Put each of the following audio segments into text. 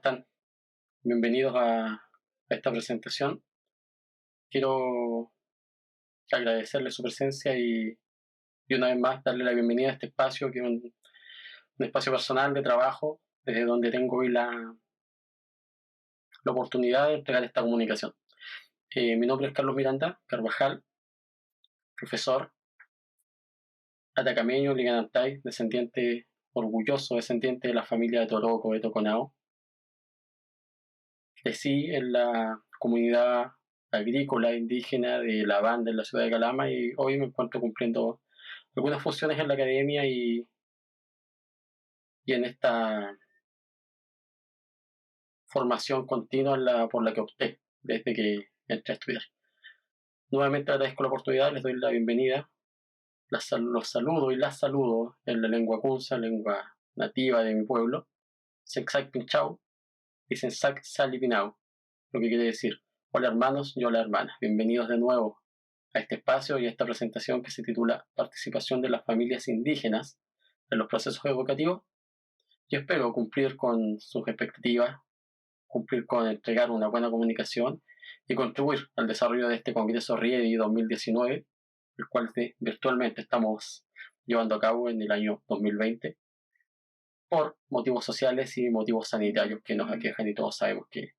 están? Bienvenidos a esta presentación. Quiero agradecerles su presencia y una vez más darle la bienvenida a este espacio, que es un espacio personal de trabajo, desde donde tengo hoy la oportunidad de entregar esta comunicación. Mi nombre es Carlos Miranda Carvajal, profesor atacameño, liganantay, descendiente orgulloso, descendiente de la familia de Toroco de Toconao. Crecí en la comunidad agrícola indígena de La Banda en la ciudad de Calama y hoy me encuentro cumpliendo algunas funciones en la academia y en esta formación continua por la que opté desde que entré a estudiar. Nuevamente agradezco la oportunidad, les doy la bienvenida, los saludo y las saludo en la lengua kunza, lengua nativa de mi pueblo, Sexac Pinchau y Sensac Salipinau, lo que quiere decir: hola hermanos y hola hermanas, bienvenidos de nuevo a este espacio y a esta presentación que se titula Participación de las familias indígenas en los procesos educativos. Yo espero cumplir con sus expectativas, cumplir con entregar una buena comunicación y contribuir al desarrollo de este Congreso RIEDI 2019, el cual virtualmente estamos llevando a cabo en el año 2020 por motivos sociales y motivos sanitarios que nos aquejan y todos sabemos que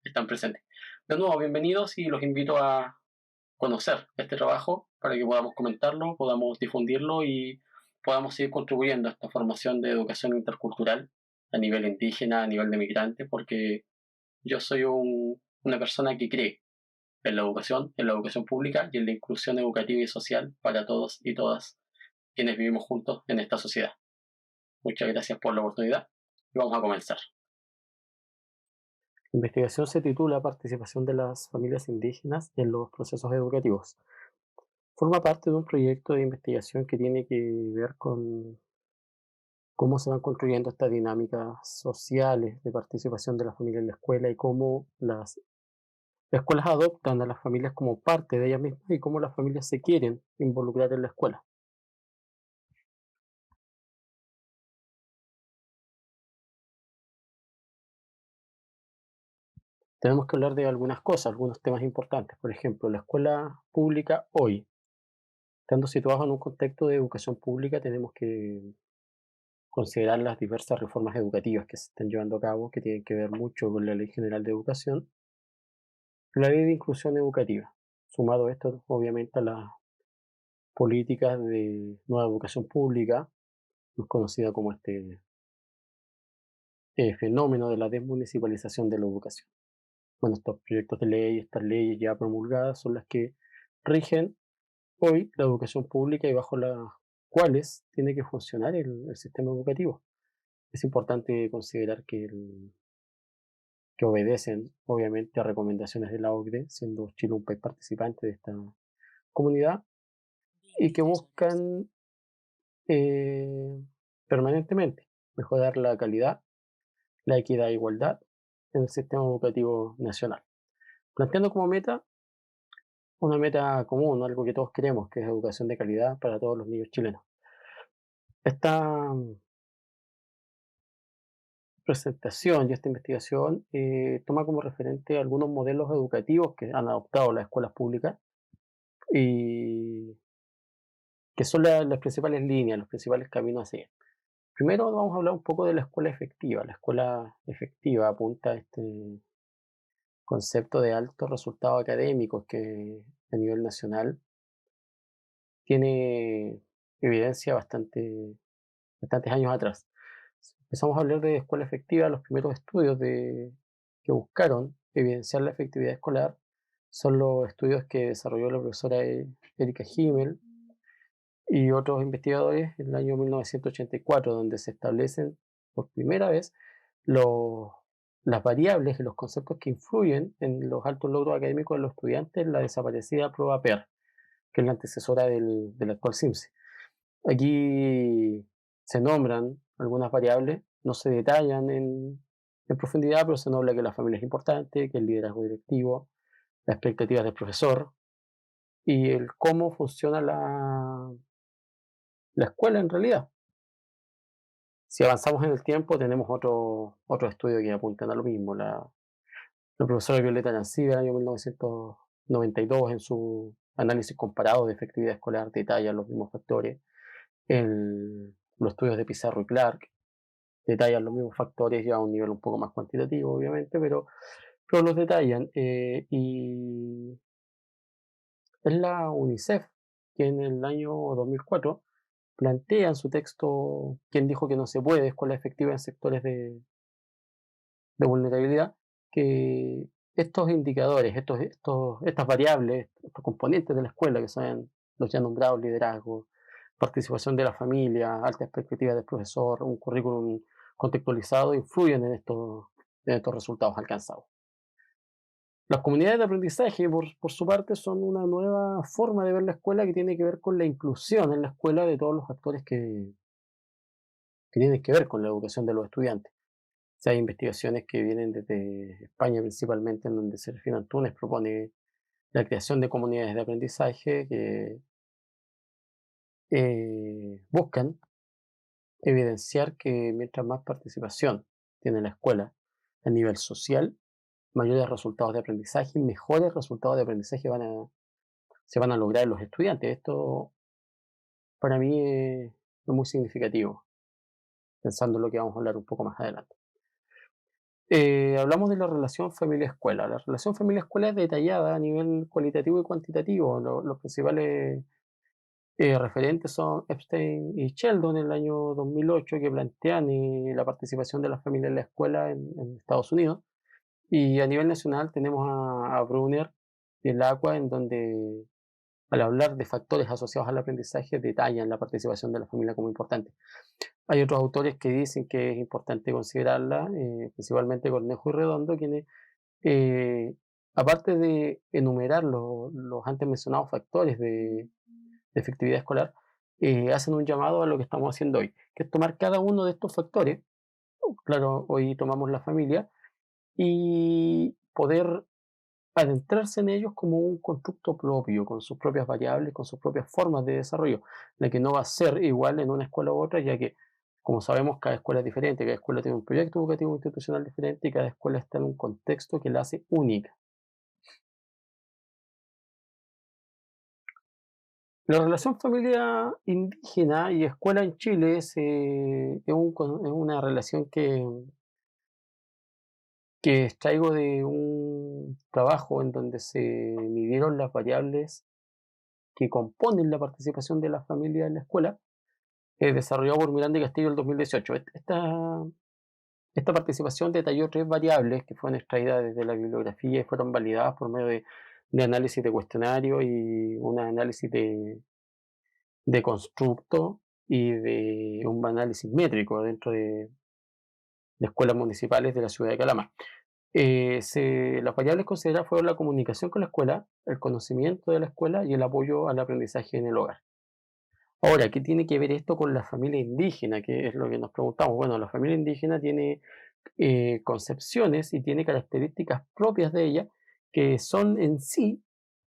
están presentes. De nuevo, bienvenidos y los invito a conocer este trabajo para que podamos comentarlo, podamos difundirlo y podamos seguir contribuyendo a esta formación de educación intercultural a nivel indígena, a nivel de migrante, porque yo soy una persona que cree en la educación pública y en la inclusión educativa y social para todos y todas quienes vivimos juntos en esta sociedad. Muchas gracias por la oportunidad y vamos a comenzar. La investigación se titula Participación de las familias indígenas en los procesos educativos. Forma parte de un proyecto de investigación que tiene que ver con cómo se van construyendo estas dinámicas sociales de participación de las familias en la escuela y cómo las escuelas adoptan a las familias como parte de ellas mismas y cómo las familias se quieren involucrar en la escuela. Tenemos que hablar de algunas cosas, algunos temas importantes. Por ejemplo, la escuela pública hoy. Estando situados en un contexto de educación pública, tenemos que considerar las diversas reformas educativas que se están llevando a cabo, que tienen que ver mucho con la Ley General de Educación, la Ley de Inclusión Educativa. Sumado esto, obviamente, a las políticas de nueva educación pública, más conocida como este fenómeno de la desmunicipalización de la educación. Bueno, estos proyectos de ley, estas leyes ya promulgadas, son las que rigen hoy la educación pública y bajo las cuales tiene que funcionar el sistema educativo. Es importante considerar que obedecen, obviamente, a recomendaciones de la OCDE, siendo Chile un país participante de esta comunidad, y que buscan eh, permanentemente mejorar la calidad, la equidad e igualdad en el sistema educativo nacional, planteando como meta una meta común, ¿no? Algo que todos queremos, que es educación de calidad para todos los niños chilenos. Esta presentación y esta investigación toma como referente algunos modelos educativos que han adoptado las escuelas públicas y que son las principales líneas, los principales caminos a seguir. Primero vamos a hablar un poco de la escuela efectiva. La escuela efectiva apunta a este concepto de altos resultados académicos que a nivel nacional tiene evidencia bastantes años atrás. Si empezamos a hablar de escuela efectiva, los primeros estudios que buscaron evidenciar la efectividad escolar son los estudios que desarrolló la profesora Erika Himmel y otros investigadores en el año 1984, donde se establecen por primera vez los, las variables y los conceptos que influyen en los altos logros académicos de los estudiantes en la desaparecida prueba PER, que es la antecesora del actual CIMSE. Aquí se nombran algunas variables, no se detallan en profundidad, pero se nombra que la familia es importante, que el liderazgo directivo, las expectativas del profesor y el cómo funciona la escuela en realidad. Si avanzamos en el tiempo, tenemos otro estudio que apuntan a lo mismo. La profesora Violeta Arancibia, en el año 1992, en su análisis comparado de efectividad escolar, detalla los mismos factores. Los estudios de Pizarro y Clark detallan los mismos factores ya a un nivel un poco más cuantitativo, obviamente, pero los detallan. Y es la UNICEF que en el año 2004 plantea en su texto quién dijo que no se puede escuela efectiva en sectores de vulnerabilidad, que estos indicadores, estas variables, estos componentes de la escuela, que son los ya nombrados liderazgo, participación de la familia, altas expectativas del profesor, un currículum contextualizado, influyen en estos resultados alcanzados. Las comunidades de aprendizaje, por su parte, son una nueva forma de ver la escuela que tiene que ver con la inclusión en la escuela de todos los actores que tienen que ver con la educación de los estudiantes. O sea, hay investigaciones que vienen desde España principalmente, en donde Serafín Antunes propone la creación de comunidades de aprendizaje que buscan evidenciar que mientras más participación tiene la escuela a nivel social, mayores resultados de aprendizaje y mejores resultados de aprendizaje se van a lograr en los estudiantes. Esto para mí es muy significativo, pensando en lo que vamos a hablar un poco más adelante. Hablamos de la relación familia-escuela. La relación familia-escuela es detallada a nivel cualitativo y cuantitativo. Los principales referentes son Epstein y Sheldon en el año 2008, que plantean la participación de la familia en la escuela en Estados Unidos. Y a nivel nacional tenemos a Brunner y el Aqua, en donde al hablar de factores asociados al aprendizaje detallan la participación de la familia como importante. Hay otros autores que dicen que es importante considerarla, principalmente Cornejo y Redondo, quienes, eh, aparte de enumerar los antes mencionados factores de efectividad escolar, hacen un llamado a lo que estamos haciendo hoy, que es tomar cada uno de estos factores. Claro, hoy tomamos la familia y poder adentrarse en ellos como un constructo propio, con sus propias variables, con sus propias formas de desarrollo, la que no va a ser igual en una escuela u otra, ya que, como sabemos, cada escuela es diferente, cada escuela tiene un proyecto educativo institucional diferente y cada escuela está en un contexto que la hace única. La relación familia indígena y escuela en Chile es una relación que extraigo de un trabajo en donde se midieron las variables que componen la participación de la familia en la escuela, desarrollado por Miranda y Castillo en el 2018. Esta participación detalló tres variables que fueron extraídas desde la bibliografía y fueron validadas por medio de análisis de cuestionario y un análisis de constructo y de un análisis métrico dentro de escuelas municipales de la ciudad de Calama. Las variables consideradas fueron la comunicación con la escuela, el conocimiento de la escuela y el apoyo al aprendizaje en el hogar. Ahora, ¿qué tiene que ver esto con la familia indígena? Que es lo que nos preguntamos. Bueno, la familia indígena tiene concepciones y tiene características propias de ella que son en sí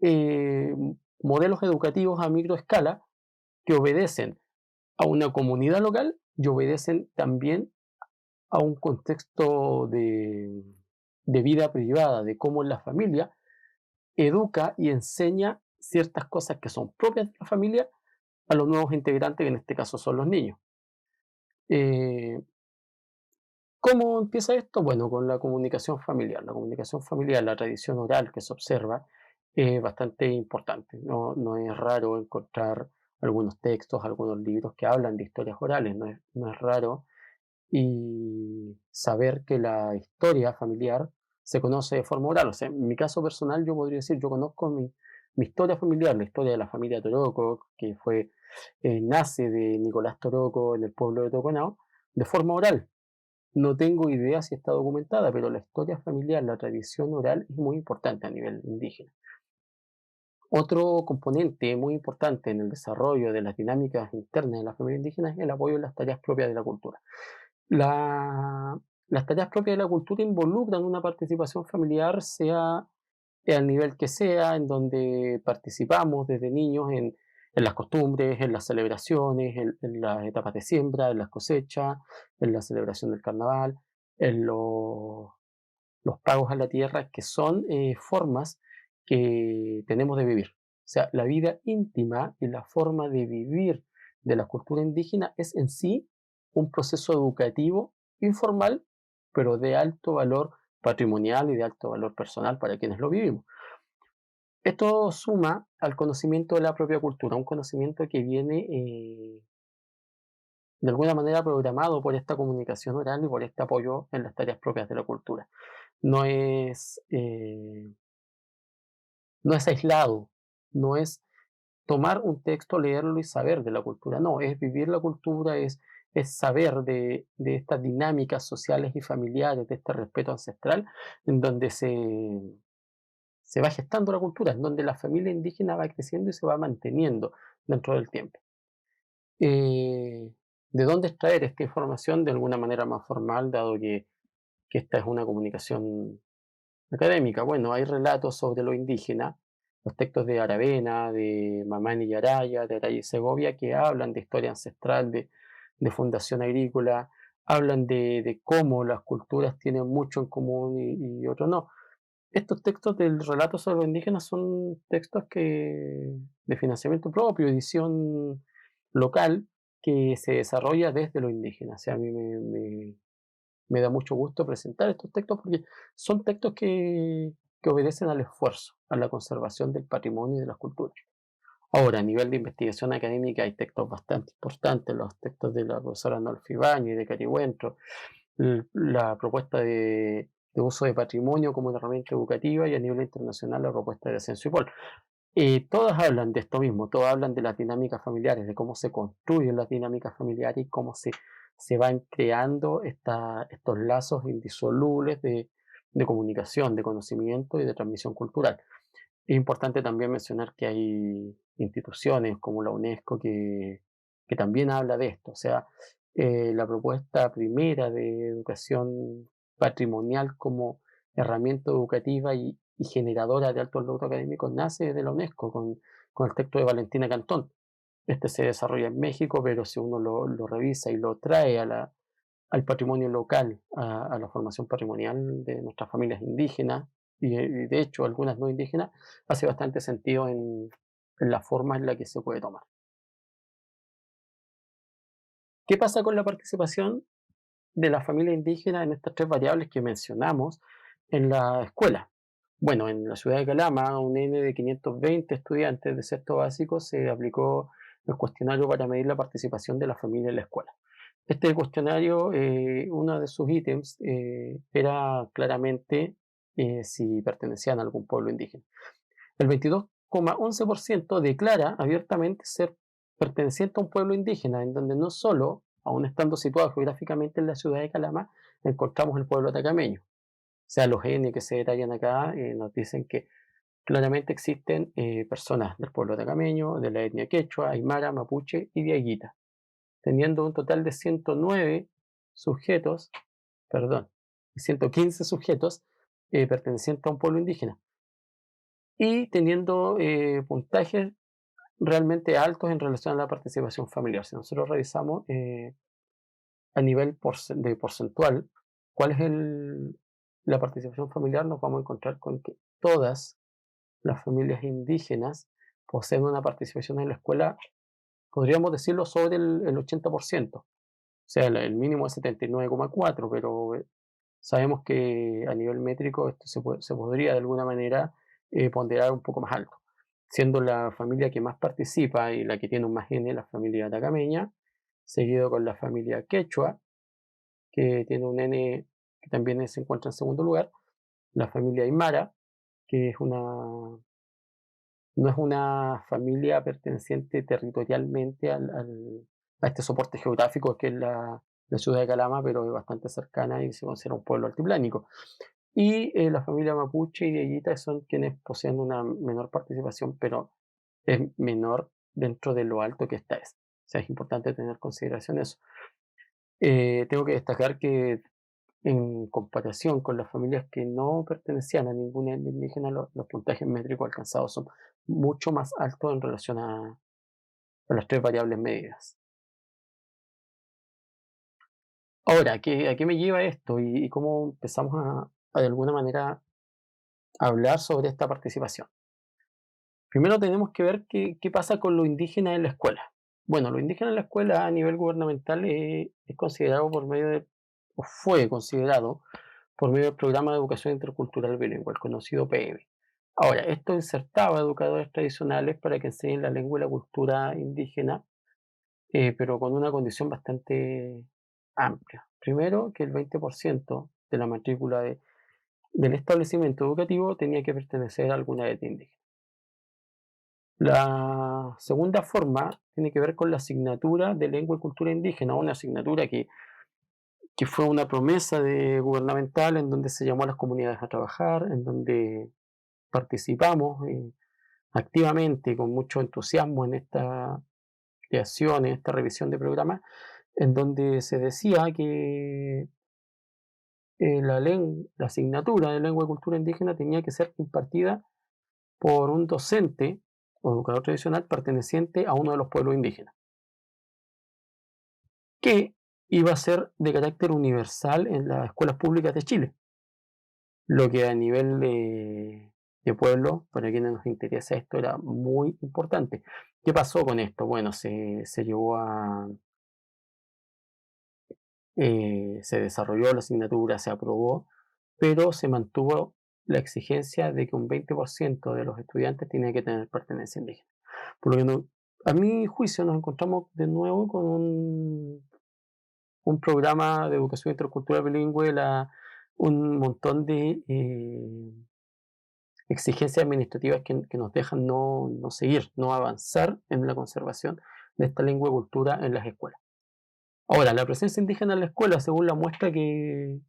eh, modelos educativos a microescala que obedecen a una comunidad local y obedecen también a un contexto de vida privada, de cómo la familia educa y enseña ciertas cosas que son propias de la familia a los nuevos integrantes, que en este caso son los niños. Eh, ¿Cómo empieza esto? Bueno, con la comunicación familiar. La comunicación familiar, la tradición oral que se observa, es bastante importante. No es raro encontrar algunos textos, algunos libros que hablan de historias orales. No es raro y saber que la historia familiar se conoce de forma oral. O sea, en mi caso personal, yo podría decir, yo conozco mi historia familiar, la historia de la familia Toroco, que nace de Nicolás Toroco en el pueblo de Toconao, de forma oral. No tengo idea si está documentada, pero la historia familiar, la tradición oral es muy importante a nivel indígena. Otro componente muy importante en el desarrollo de las dinámicas internas de la familia indígena es el apoyo en las tareas propias de la cultura. Las tareas propias de la cultura involucran una participación familiar, sea al nivel que sea, en donde participamos desde niños en las costumbres, en las celebraciones, en las etapas de siembra, en las cosechas, en la celebración del carnaval, en los pagos a la tierra, que son formas que tenemos de vivir. O sea, la vida íntima y la forma de vivir de la cultura indígena es en sí un proceso educativo informal, pero de alto valor patrimonial y de alto valor personal para quienes lo vivimos. Esto suma al conocimiento de la propia cultura, un conocimiento que viene de alguna manera programado por esta comunicación oral y por este apoyo en las tareas propias de la cultura. No es, no es aislado, no es tomar un texto, leerlo y saber de la cultura, no, es vivir la cultura, es saber de estas dinámicas sociales y familiares, de este respeto ancestral, en donde se va gestando la cultura, en donde la familia indígena va creciendo y se va manteniendo dentro del tiempo. Eh, ¿De dónde extraer esta información? De alguna manera más formal, dado que esta es una comunicación académica. Bueno, hay relatos sobre lo indígena, los textos de Aravena, de Mamani y Araya, de Araya y Segovia, que hablan de historia ancestral, de fundación agrícola, hablan de cómo las culturas tienen mucho en común y otro no. Estos textos del relato sobre los indígenas son textos de financiamiento propio, edición local, que se desarrolla desde lo indígena. O sea, a mí me da mucho gusto presentar estos textos porque son textos que obedecen al esfuerzo, a la conservación del patrimonio y de las culturas. Ahora, a nivel de investigación académica hay textos bastante importantes, los textos de la profesora Nolfi Baño y de Carihuentro, la propuesta de uso de patrimonio como una herramienta educativa y a nivel internacional la propuesta de Ascenso y Pol. Todas hablan de esto mismo, todas hablan de las dinámicas familiares, de cómo se construyen las dinámicas familiares y cómo se van creando estos lazos indisolubles de comunicación, de conocimiento y de transmisión cultural. Es importante también mencionar que hay instituciones como la UNESCO que también habla de esto. O sea, la propuesta primera de educación patrimonial como herramienta educativa y generadora de altos logros académicos nace de la UNESCO con el texto de Valentina Cantón. Este se desarrolla en México, pero si uno lo revisa y lo trae al patrimonio local, a la formación patrimonial de nuestras familias indígenas y de hecho algunas no indígenas, hace bastante sentido en la forma en la que se puede tomar. ¿Qué pasa con la participación de la familia indígena en estas tres variables que mencionamos en la escuela? Bueno, en la ciudad de Calama, un N de 520 estudiantes de sexto básico se aplicó el cuestionario para medir la participación de la familia en la escuela. Este cuestionario, uno de sus ítems era claramente si pertenecían a algún pueblo indígena. El 22,11% declara abiertamente ser perteneciente a un pueblo indígena, en donde no solo, aún estando situado geográficamente en la ciudad de Calama, encontramos el pueblo atacameño. O sea, los N que se detallan acá nos dicen que claramente existen personas del pueblo atacameño, de la etnia quechua, aymara, mapuche y diaguita, teniendo un total de 109 sujetos, perdón, 115 sujetos pertenecientes a un pueblo indígena y teniendo puntajes realmente altos en relación a la participación familiar. Si nosotros revisamos a nivel de porcentual cuál es la participación familiar, nos vamos a encontrar con que todas las familias indígenas poseen una participación en la escuela, podríamos decirlo, sobre el 80%. O sea, el mínimo es 79,4, pero sabemos que a nivel métrico esto se podría de alguna manera ponderar un poco más alto, siendo la familia que más participa y la que tiene un más N la familia atacameña, seguido con la familia quechua, que tiene un N que también se encuentra en segundo lugar, la familia aymara, que no es una familia perteneciente territorialmente a este soporte geográfico que es la ciudad de Calama, pero es bastante cercana y se considera un pueblo altiplánico. Y la familia mapuche y dieguita son quienes poseen una menor participación, pero es menor dentro de lo alto que esta es. O sea, es importante tener en consideración eso. Tengo que destacar que en comparación con las familias que no pertenecían a ninguna etnia indígena, los puntajes métricos alcanzados son mucho más altos en relación a las tres variables medidas. Ahora, ¿a qué me lleva esto y cómo empezamos de alguna manera hablar sobre esta participación? Primero tenemos que ver qué pasa con lo indígena en la escuela. Bueno, lo indígena en la escuela a nivel gubernamental es considerado por medio de, o fue considerado por medio del Programa de Educación Intercultural Bilingüe, el conocido PEB. Ahora, esto insertaba educadores tradicionales para que enseñen la lengua y la cultura indígena, pero con una condición bastante amplia. Primero, que el 20% de la matrícula del establecimiento educativo tenía que pertenecer a alguna etnia indígena. La segunda forma tiene que ver con la asignatura de lengua y cultura indígena, una asignatura que fue una promesa gubernamental en donde se llamó a las comunidades a trabajar, en donde participamos activamente, con mucho entusiasmo en esta creación, en esta revisión de programas, en donde se decía que la asignatura de lengua y cultura indígena tenía que ser impartida por un docente o educador tradicional perteneciente a uno de los pueblos indígenas, que iba a ser de carácter universal en las escuelas públicas de Chile, lo que a nivel de pueblo, para quienes nos interesa esto, era muy importante. ¿Qué pasó con esto? Bueno, se llevó se desarrolló la asignatura, se aprobó, pero se mantuvo la exigencia de que un 20% de los estudiantes tenía que tener pertenencia indígena. Por lo que a mi juicio nos encontramos de nuevo con un programa de educación intercultural bilingüe, un montón de exigencias administrativas que nos dejan no seguir, no avanzar en la conservación de esta lengua y cultura en las escuelas. Ahora, la presencia indígena en la escuela, según la muestra que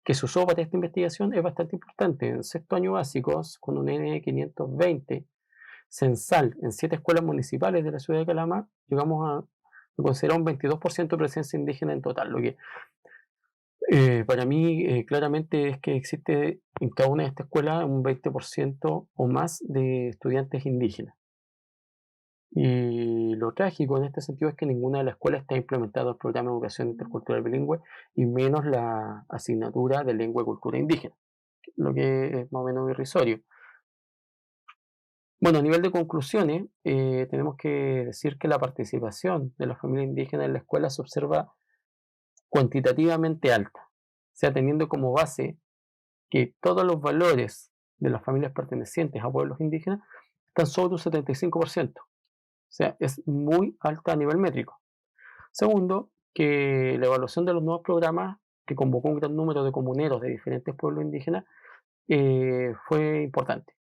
se usó para esta investigación, es bastante importante. En sexto año básico, con un N520 censal en 7 escuelas municipales de la ciudad de Calama, llegamos a considerar un 22% de presencia indígena en total, lo que para mí claramente es que existe en cada una de estas escuelas un 20% o más de estudiantes indígenas. Y lo trágico en este sentido es que ninguna de las escuelas está implementado el programa de educación intercultural bilingüe y menos la asignatura de lengua y cultura indígena, lo que es más o menos irrisorio. Bueno, a nivel de conclusiones, tenemos que decir que la participación de la familia indígena en la escuela se observa cuantitativamente alta, o sea, teniendo como base que todos los valores de las familias pertenecientes a pueblos indígenas están sobre un 75%, o sea, es muy alta a nivel métrico. Segundo, que la evaluación de los nuevos programas, que convocó un gran número de comuneros de diferentes pueblos indígenas, fue importante.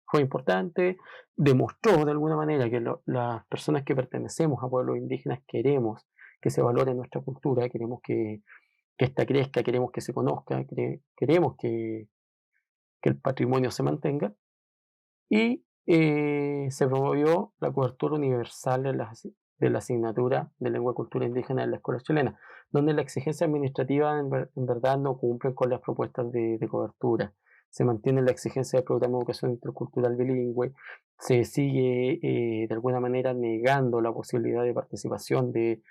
Fue importante, demostró de alguna manera que las personas que pertenecemos a pueblos indígenas queremos que se valore nuestra cultura, queremos que ésta crezca, queremos que se conozca, queremos que el patrimonio se mantenga y se promovió la cobertura universal de la asignatura de lengua y cultura indígena en la escuela chilena, donde la exigencia administrativa en verdad no cumplen con las propuestas de cobertura. Se mantiene la exigencia del programa de educación intercultural bilingüe, se sigue de alguna manera negando la posibilidad de participación de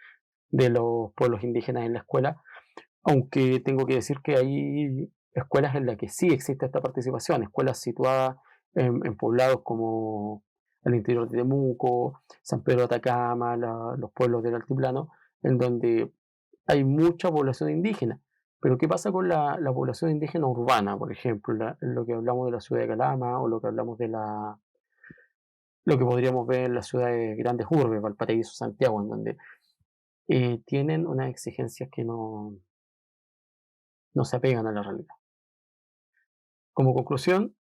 los pueblos indígenas en la escuela, aunque tengo que decir que hay escuelas en las que sí existe esta participación, escuelas situadas en poblados como el interior de Temuco, San Pedro de Atacama, los pueblos del altiplano, en donde hay mucha población indígena. Pero ¿qué pasa con la población indígena urbana, por ejemplo, lo que hablamos de la ciudad de Calama o lo que hablamos lo que podríamos ver en las ciudades grandes urbes, Valparaíso, Santiago, en donde tienen unas exigencias que no se apegan a la realidad? Como conclusión,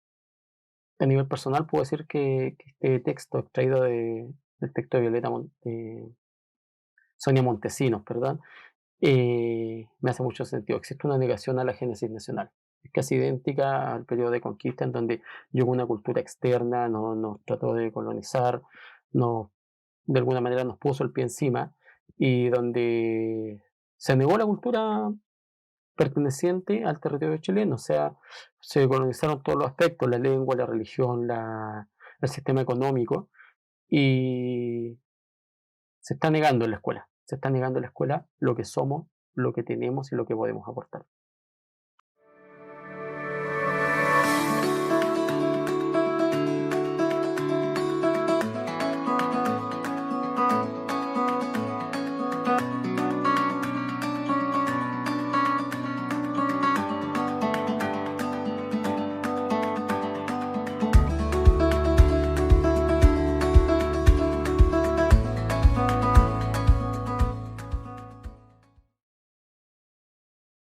a nivel personal puedo decir que este texto extraído del texto de Sonia Montesinos, perdón, me hace mucho sentido. Existe una negación a la génesis nacional. Es casi idéntica al periodo de conquista en donde llegó una cultura externa, nos trató de colonizar, nos, de alguna manera nos puso el pie encima y donde se negó la cultura perteneciente al territorio chileno, o sea, se colonizaron todos los aspectos, la lengua, la religión, el sistema económico, y se está negando en la escuela. Se está negando en la escuela lo que somos, lo que tenemos y lo que podemos aportar.